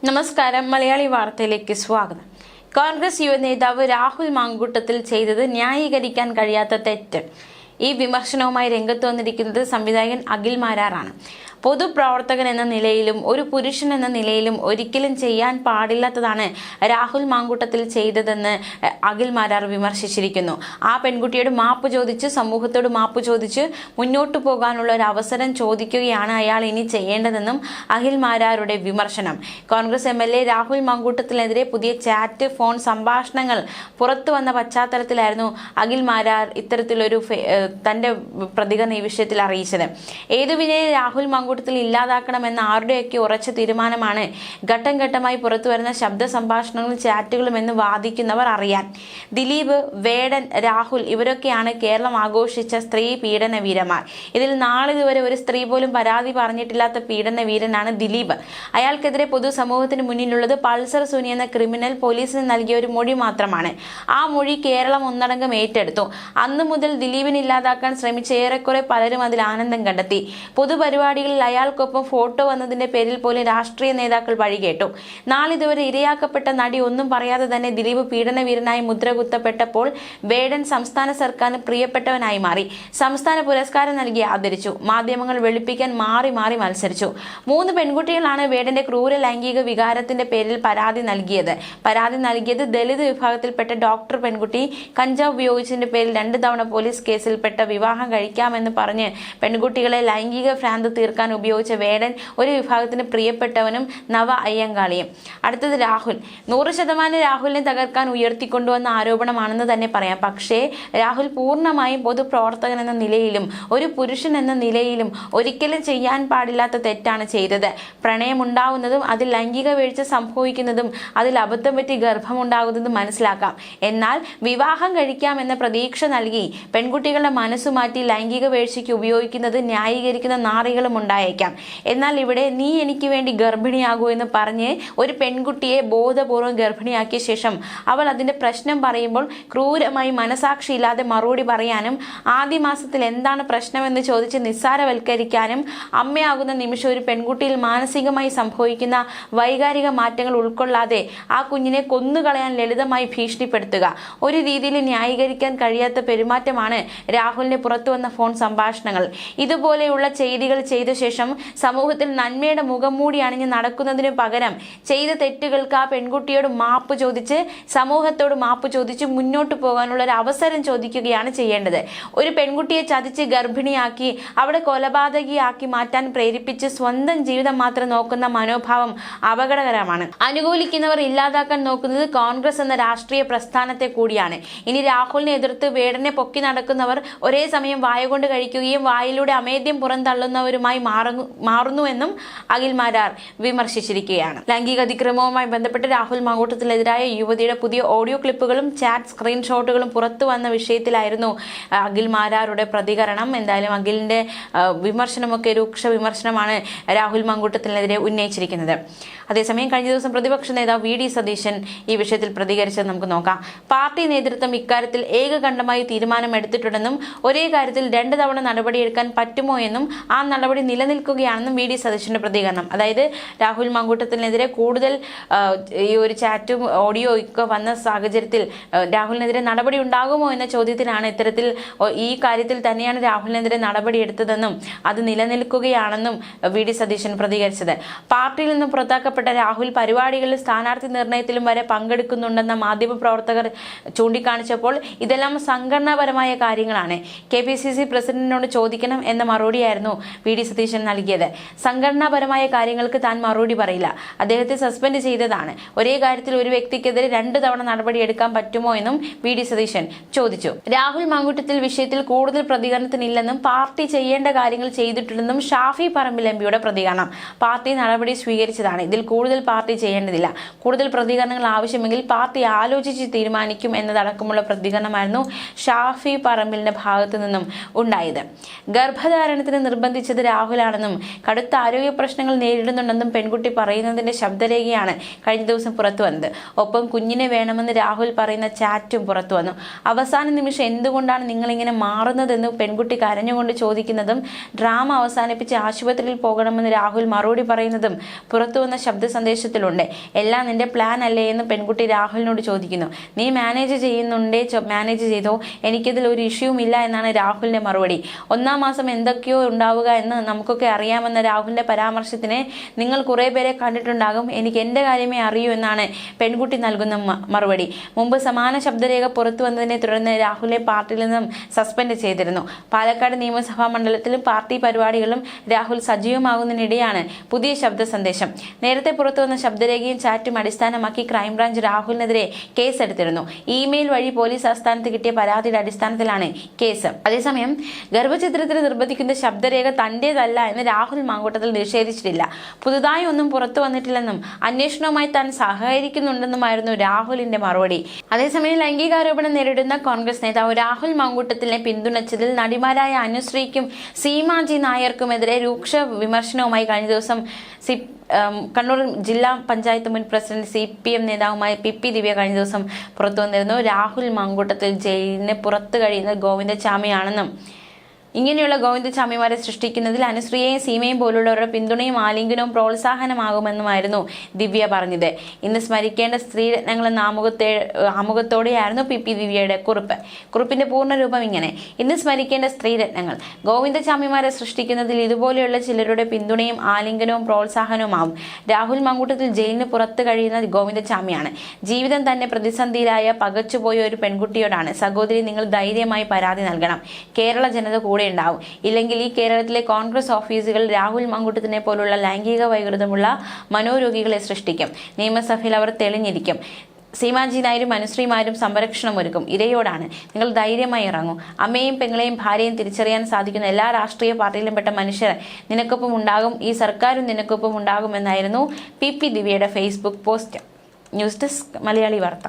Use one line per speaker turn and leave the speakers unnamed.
നമസ്കാരം. മലയാളി വാർത്തയിലേക്ക് സ്വാഗതം. കോൺഗ്രസ് യുവനേതാവ് രാഹുൽ മാങ്കൂട്ടത്തിൽ ചെയ്തത് ന്യായീകരിക്കാൻ കഴിയാത്ത തെറ്റ്. ഈ വിമർശനവുമായി രംഗത്ത് വന്നിരിക്കുന്നത് സംവിധായകൻ അഖിൽ മാരാറാണ്. പൊതുപ്രവർത്തകൻ എന്ന നിലയിലും ഒരു പുരുഷൻ എന്ന നിലയിലും ഒരിക്കലും ചെയ്യാൻ പാടില്ലാത്തതാണ് രാഹുൽ മാങ്കൂട്ടത്തിൽ ചെയ്തതെന്ന് അഖിൽ മാരാർ വിമർശിച്ചിരിക്കുന്നു. ആ പെൺകുട്ടിയോട് മാപ്പ് ചോദിച്ച്, സമൂഹത്തോട് മാപ്പ് ചോദിച്ച് മുന്നോട്ടു പോകാനുള്ള ഒരു അവസരം ചോദിക്കുകയാണ് അയാൾ ഇനി ചെയ്യേണ്ടതെന്നും അഖിൽ മാരാരുടെ വിമർശനം. കോൺഗ്രസ് MLA രാഹുൽ മാങ്കൂട്ടത്തിനെതിരെ പുതിയ ചാറ്റ്, ഫോൺ സംഭാഷണങ്ങൾ പുറത്തു വന്ന പശ്ചാത്തലത്തിലായിരുന്നു അഖിൽ മാരാർ ഇത്തരത്തിലൊരു തന്റെ പ്രതികരണം ഈ വിഷയത്തിൽ അറിയിച്ചത്. ഏതുവിനെ രാഹുൽ മാങ്കൂട്ടത്തിൽ ഇല്ലാതാക്കണമെന്ന ആരുടെയൊക്കെ ഉറച്ച തീരുമാനമാണ് ഘട്ടം ഘട്ടമായി പുറത്തു വരുന്ന ശബ്ദ സംഭാഷണങ്ങളും ചാറ്റുകളും എന്ന് വാദിക്കുന്നവർ അറിയാൻ. ദിലീപ്, വേടൻ, രാഹുൽ ഇവരൊക്കെയാണ് കേരളം ആഘോഷിച്ച സ്ത്രീ പീഡന വീരന്മാർ. ഇതിൽ നാളിതുവരെ ഒരു സ്ത്രീ പോലും പരാതി പറഞ്ഞിട്ടില്ലാത്ത പീഡന വീരനാണ് ദിലീപ്. അയാൾക്കെതിരെ പൊതുസമൂഹത്തിന് മുന്നിലുള്ളത് പൾസർ സുനി എന്ന ക്രിമിനൽ പോലീസിന് നൽകിയ ഒരു മൊഴി മാത്രമാണ്. ആ മൊഴി കേരളം ഒന്നടങ്കം ഏറ്റെടുത്തു. അന്നു മുതൽ ദിലീപിനെ ഇല്ലാതാക്കാൻ ശ്രമിച്ച ഏറെക്കുറെ പലരും അതിൽ ആനന്ദം കണ്ടെത്തി. പൊതുപരിപാടികളിൽ അയാൾക്കൊപ്പം ഫോട്ടോ വന്നതിന്റെ പേരിൽ പോലും രാഷ്ട്രീയ നേതാക്കൾ വഴികേട്ടു. നാളിതുവരെ ഇരയാക്കപ്പെട്ട നടി ഒന്നും പറയാതെ തന്നെ ദിലീപ് പീഡനവീരനായി മുദ്രകുത്തപ്പെട്ടപ്പോൾ വേടൻ സംസ്ഥാന സർക്കാരിന് പ്രിയപ്പെട്ടവനായി മാറി. സംസ്ഥാന പുരസ്കാരം നൽകി ആദരിച്ചു. മാധ്യമങ്ങൾ വെളുപ്പിക്കാൻ മാറി മാറി മത്സരിച്ചു. 3 പെൺകുട്ടികളാണ് വേടന്റെ ക്രൂര ലൈംഗിക വികാരത്തിന്റെ പേരിൽ പരാതി നൽകിയത്. ദലിത് വിഭാഗത്തിൽപ്പെട്ട ഡോക്ടർ പെൺകുട്ടി കഞ്ചാവ് ഉപയോഗിച്ചതിന്റെ പേരിൽ 2 തവണ പോലീസ് കേസിൽപ്പെട്ട വിവാഹം കഴിക്കാമെന്ന് പറഞ്ഞ് പെൺകുട്ടികളെ ലൈംഗിക ഭ്രാന്ത് തീർക്കാൻ ഉപയോഗിച്ച വേടൻ ഒരു വിഭാഗത്തിന് പ്രിയപ്പെട്ടവനും നവ അയ്യങ്കാളിയും. അടുത്തത് രാഹുൽ. 100% രാഹുലിനെ തകർക്കാൻ ഉയർത്തിക്കൊണ്ടുവന്ന ആരോപണമാണെന്ന് തന്നെ പറയാം. പക്ഷേ രാഹുൽ പൂർണ്ണമായും പൊതുപ്രവർത്തകൻ എന്ന നിലയിലും ഒരു പുരുഷൻ എന്ന നിലയിലും ഒരിക്കലും ചെയ്യാൻ പാടില്ലാത്ത തെറ്റാണ് ചെയ്തത്. പ്രണയമുണ്ടാവുന്നതും അതിൽ ലൈംഗിക വീഴ്ച സംഭവിക്കുന്നതും അതിൽ അബദ്ധം പറ്റി ഗർഭമുണ്ടാകുന്നതും മനസ്സിലാക്കാം. എന്നാൽ വിവാഹം കഴിക്കാമെന്ന പ്രതീക്ഷ നൽകി പെൺകുട്ടികളുടെ മനസ്സു മാറ്റി ലൈംഗിക വീഴ്ചയ്ക്ക് ഉപയോഗിക്കുന്നത് ന്യായീകരിക്കുന്ന നാറികളും ഉണ്ടായേക്കാം. എന്നാൽ ഇവിടെ നീ എനിക്ക് വേണ്ടി ഗർഭിണിയാകൂ എന്ന് പറഞ്ഞ് ഒരു പെൺകുട്ടിയെ ബോധപൂർവം ഗർഭിണിയാക്കിയ ശേഷം അവൾ അതിന്റെ പ്രശ്നം പറയുമ്പോൾ ക്രൂരമായി മനസാക്ഷിയില്ലാതെ മറുപടി പറയാനും ആദ്യ മാസത്തിൽ എന്താണ് പ്രശ്നമെന്ന് ചോദിച്ച് നിസ്സാരവൽക്കരിക്കാനും അമ്മയാകുന്ന നിമിഷം ഒരു പെൺകുട്ടിയിൽ മാനസികമായി സംഭവിക്കുന്ന വൈകാരിക മാറ്റങ്ങൾ ഉൾക്കൊള്ളാതെ ആ കുഞ്ഞിനെ കൊന്നുകളയാൻ ലളിതമായി ഭീഷണിപ്പെടുത്തുക ഒരു രീതിയിൽ ന്യായീകരിക്കാൻ കഴിയാത്ത പെരുമാറ്റമാണ് രാഹുലിന് പുറത്തു വന്ന ഫോൺ സംഭാഷണങ്ങൾ. ഇതുപോലെയുള്ള ചെയ്തികൾ ചെയ്ത ശേഷം സമൂഹത്തിൽ നന്മയുടെ മുഖം മൂടി അണിഞ്ഞ് നടക്കുന്നതിനു പകരം ചെയ്ത തെറ്റുകൾക്ക് ആ പെൺകുട്ടിയോട് മാപ്പ് ചോദിച്ച്, സമൂഹത്തോട് മാപ്പ് ചോദിച്ച് മുന്നോട്ട് പോകാനുള്ള ഒരു അവസരം ചോദിക്കുകയാണ് ചെയ്യേണ്ടത്. ഒരു പെൺകുട്ടിയെ ചതിച്ച് ഗർഭിണിയാക്കി അവിടെ കൊലപാതകിയാക്കി മാറ്റാൻ പ്രേരിപ്പിച്ച് സ്വന്തം ജീവിതം മാത്രം നോക്കുന്ന മനോഭാവം അപകടകരമാണ്. അനുകൂലിക്കുന്നവർ ഇല്ലാതാക്കാൻ നോക്കുന്നത് കോൺഗ്രസ് എന്ന രാഷ്ട്രീയ പ്രസ്ഥാനത്തെ കൂടിയാണ്. ഇനി രാഹുലിനെ എതിർത്ത് വേടനെ പൊക്കി നടക്കുന്നവർ ഒരേ സമയം വായ കൊണ്ട് കഴിക്കുകയും വായിലൂടെ അമേദ്യം പുറന്തള്ളുന്നവരുമായി മാറുന്നുവെന്നും അഖിൽ മാരാർ വിമർശിച്ചിരിക്കുകയാണ്. ലൈംഗിക അതിക്രമവുമായി ബന്ധപ്പെട്ട് രാഹുൽ മാങ്കൂട്ടത്തിനെതിരായ യുവതിയുടെ പുതിയ ഓഡിയോ ക്ലിപ്പുകളും ചാറ്റ് സ്ക്രീൻഷോട്ടുകളും പുറത്തു വന്ന വിഷയത്തിലായിരുന്നു അഖിൽ മാരാരുടെ പ്രതികരണം. എന്തായാലും അഖിലിന്റെ വിമർശനമൊക്കെ രൂക്ഷ വിമർശനമാണ് രാഹുൽ മാങ്കൂട്ടത്തിനെതിരെ ഉന്നയിച്ചിരിക്കുന്നത്. അതേസമയം കഴിഞ്ഞ ദിവസം പ്രതിപക്ഷ നേതാവ് VD സതീശൻ ഈ വിഷയത്തിൽ പ്രതികരിച്ചത് നമുക്ക് നോക്കാം. പാർട്ടി നേതൃത്വം ഇക്കാര്യത്തിൽ ഏകകണ്ഠമായി തീരുമാനമെടുത്തിട്ടുണ്ടെന്നും ഒരേ കാര്യത്തിൽ 2 തവണ നടപടിയെടുക്കാൻ പറ്റുമോ എന്നും ആ നടപടി നിലനിൽക്കുകയാണെന്നും VD സതീശന്റെ പ്രതികരണം. അതായത് രാഹുൽ മാങ്കൂട്ടത്തിനെതിരെ കൂടുതൽ ഈ ഒരു ചാറ്റും ഓഡിയോ ഒക്കെ വന്ന സാഹചര്യത്തിൽ രാഹുലിനെതിരെ നടപടി ഉണ്ടാകുമോ എന്ന ചോദ്യത്തിനാണ് ഇത്തരത്തിൽ ഈ കാര്യത്തിൽ തന്നെയാണ് രാഹുലിനെതിരെ നടപടിയെടുത്തതെന്നും അത് നിലനിൽക്കുകയാണെന്നും VD സതീശൻ പ്രതികരിച്ചത്. പാർട്ടിയിൽ നിന്നും പുറത്താക്കപ്പെട്ട രാഹുൽ പരിപാടികളിൽ സ്ഥാനാർത്ഥി നിർണയത്തിലും വരെ പങ്കെടുക്കുന്നുണ്ടെന്ന മാധ്യമപ്രവർത്തകർ ചൂണ്ടിക്കാണിച്ചപ്പോൾ ഇതെല്ലാം സംഘടനാപരമായ കാര്യങ്ങളാണ്, KPCC പ്രസിഡന്റിനോട് ചോദിക്കണം എന്ന മറുപടിയായിരുന്നു VD സതീശൻ നൽകിയത്. സംഘടനാപരമായ കാര്യങ്ങൾക്ക് താൻ മറുപടി പറയില്ല, അദ്ദേഹത്തെ സസ്പെൻഡ് ചെയ്തതാണ്. ഒരേ കാര്യത്തിൽ ഒരു വ്യക്തിക്കെതിരെ 2 തവണ നടപടിയെടുക്കാൻ പറ്റുമോ എന്നും VD സതീശൻ ചോദിച്ചു. രാഹുൽ മാങ്കൂട്ടത്തിൽ വിഷയത്തിൽ കൂടുതൽ പ്രതികരണത്തിനില്ലെന്നും പാർട്ടി ചെയ്യേണ്ട കാര്യങ്ങൾ ചെയ്തിട്ടുണ്ടെന്നും ഷാഫി പറമ്പിൽ MPയുടെ പ്രതികരണം. പാർട്ടി നടപടി സ്വീകരിച്ചതാണ്, ഇതിൽ കൂടുതൽ പാർട്ടി ചെയ്യേണ്ടതില്ല. കൂടുതൽ പ്രതികരണങ്ങൾ ആവശ്യമെങ്കിൽ പാർട്ടി ആലോചിച്ച് തീരുമാനിക്കും എന്നതടക്കമുള്ള പ്രതികരണമായിരുന്നു ഷാഫി പറമ്പിലിന്റെ ഭാഗത്തു നിന്നും ഉണ്ടായത്. ഗർഭധാരണത്തിന് നിർബന്ധിച്ചത് രാഹുൽ രാഹുലാണെന്നും കടുത്ത ആരോഗ്യ പ്രശ്നങ്ങൾ നേരിടുന്നുണ്ടെന്നും പെൺകുട്ടി പറയുന്നതിന്റെ ശബ്ദരേഖയാണ് കഴിഞ്ഞ ദിവസം പുറത്തു വന്നത്. ഒപ്പം കുഞ്ഞിനെ വേണമെന്ന് രാഹുൽ പറയുന്ന ചാറ്റും പുറത്തു വന്നു. അവസാന നിമിഷം എന്തുകൊണ്ടാണ് നിങ്ങളിങ്ങനെ മാറുന്നതെന്ന് പെൺകുട്ടി കരഞ്ഞുകൊണ്ട് ചോദിക്കുന്നതും ഡ്രാമ അവസാനിപ്പിച്ച് ആശുപത്രിയിൽ പോകണമെന്ന് രാഹുൽ മറുപടി പറയുന്നതും പുറത്തു വന്ന ശബ്ദ സന്ദേശത്തിലുണ്ട്. എല്ലാം നിന്റെ പ്ലാൻ അല്ലേ എന്ന് പെൺകുട്ടി രാഹുലിനോട് ചോദിക്കുന്നു. നീ മാനേജ് ചെയ്യുന്നുണ്ടേ, മാനേജ് ചെയ്തോ, എനിക്കിതിൽ ഒരു ഇഷ്യൂവും ഇല്ല എന്നാണ് രാഹുലിന്റെ മറുപടി. ഒന്നാം മാസം എന്തൊക്കെയോ ഉണ്ടാവുക എന്ന് നമുക്കൊക്കെ അറിയാമെന്ന രാഹുലിന്റെ പരാമർശത്തിന് നിങ്ങൾ കുറെ പേരെ കണ്ടിട്ടുണ്ടാകും, എനിക്ക് എന്റെ കാര്യമേ അറിയൂ എന്നാണ് പെൺകുട്ടി നൽകുന്ന മറുപടി. മുമ്പ് സമാന ശബ്ദരേഖ പുറത്തു വന്നതിനെ തുടർന്ന് രാഹുലിനെ പാർട്ടിയിൽ നിന്നും സസ്പെൻഡ് ചെയ്തിരുന്നു. പാലക്കാട് നിയമസഭാ മണ്ഡലത്തിലും പാർട്ടി പരിപാടികളിലും രാഹുൽ സജീവമാകുന്നതിനിടെയാണ് പുതിയ ശബ്ദ സന്ദേശം. നേരത്തെ പുറത്തു വന്ന ശബ്ദരേഖയും ചാറ്റും അടിസ്ഥാനമാക്കി ക്രൈംബ്രാഞ്ച് രാഹുലിനെതിരെ കേസെടുത്തിരുന്നു. ഇമെയിൽ വഴി പോലീസ് ആസ്ഥാനത്ത് കിട്ടിയ പരാതിയുടെ അടിസ്ഥാനത്തിലാണ് കേസ്. അതേസമയം ഗർഭചിത്രത്തിന് നിർബന്ധിക്കുന്ന ശബ്ദരേഖ തന്റേതല്ല എന്ന് രാഹുൽ മാങ്കൂട്ടത്തിൽ നിഷേധിച്ചിട്ടില്ല. പുതുതായി ഒന്നും പുറത്തു വന്നിട്ടില്ലെന്നും അന്വേഷണവുമായി താൻ സഹകരിക്കുന്നുണ്ടെന്നുമായിരുന്നു രാഹുലിന്റെ മറുപടി. അതേസമയം ലൈംഗികാരോപണം നേരിടുന്ന കോൺഗ്രസ് നേതാവ് രാഹുൽ മാങ്കൂട്ടത്തിനെ പിന്തുണച്ചതിൽ നടിമാരായ അനുശ്രീക്കും സീമാജി നായർക്കുമെതിരെ രൂക്ഷ വിമർശനവുമായി കഴിഞ്ഞ ദിവസം കണ്ണൂർ ജില്ലാ പഞ്ചായത്ത് മുൻ പ്രസിഡന്റ് CPM നേതാവുമായ PP ദിവ്യ കഴിഞ്ഞ ദിവസം പുറത്തു വന്നിരുന്നു. രാഹുൽ മാങ്കൂട്ടത്തിൽ ജയിലിന് പുറത്തു കഴിയുന്ന ഗോവിന്ദചാമിയാണെന്നും ഇങ്ങനെയുള്ള ഗോവിന്ദചാമിമാരെ സൃഷ്ടിക്കുന്നതിൽ അനുശ്രീയെയും സീമയും പോലുള്ളവരുടെ പിന്തുണയും ആലിംഗനവും പ്രോത്സാഹനമാകുമെന്നുമായിരുന്നു ദിവ്യ പറഞ്ഞത്. ഇന്ന് സ്മരിക്കേണ്ട സ്ത്രീരത്നങ്ങൾ എന്ന ആമുഖത്തോടെയായിരുന്നു PP ദിവ്യയുടെ കുറിപ്പിന്റെ പൂർണ്ണരൂപം ഇങ്ങനെ: ഇന്ന് സ്മരിക്കേണ്ട സ്ത്രീരത്നങ്ങൾ. ഗോവിന്ദചാമിമാരെ സൃഷ്ടിക്കുന്നതിൽ ഇതുപോലെയുള്ള ചിലരുടെ പിന്തുണയും ആലിംഗനവും പ്രോത്സാഹനവുമാകും. രാഹുൽ മാങ്കൂട്ടത്തിൽ ജയിലിന് പുറത്ത് കഴിയുന്ന ഗോവിന്ദചാമിയാണ്. ജീവിതം തന്നെ പ്രതിസന്ധിയിലായ പകച്ചുപോയ ഒരു പെൺകുട്ടിയോടാണ്. സഹോദരി, നിങ്ങൾ ധൈര്യമായി പരാതി നൽകണം. കേരള ജനത കൂടെ ഉണ്ടാവും. ഇല്ലെങ്കിൽ ഈ കേരളത്തിലെ കോൺഗ്രസ് ഓഫീസുകൾ രാഹുൽ മാങ്കൂട്ടത്തിനെ പോലുള്ള ലൈംഗിക വൈകൃതമുള്ള മനോരോഗികളെ സൃഷ്ടിക്കും. നിയമസഭയിൽ അവർ തെളിഞ്ഞിരിക്കും. സീമാജി നായരും അനുശ്രീമാരും സംരക്ഷണം ഒരുക്കും. ഇരയോടാണ്. നിങ്ങൾ ധൈര്യമായി ഇറങ്ങും. അമ്മയും പെങ്ങളെയും ഭാര്യയും തിരിച്ചറിയാൻ സാധിക്കുന്ന എല്ലാ രാഷ്ട്രീയ പാർട്ടിയിലും പെട്ട മനുഷ്യർ നിനക്കൊപ്പം ഉണ്ടാകും. ഈ സർക്കാരും നിനക്കൊപ്പം ഉണ്ടാകുമെന്നായിരുന്നു PP ദിവ്യയുടെ Facebook post. News desk Malayali വാർത്ത.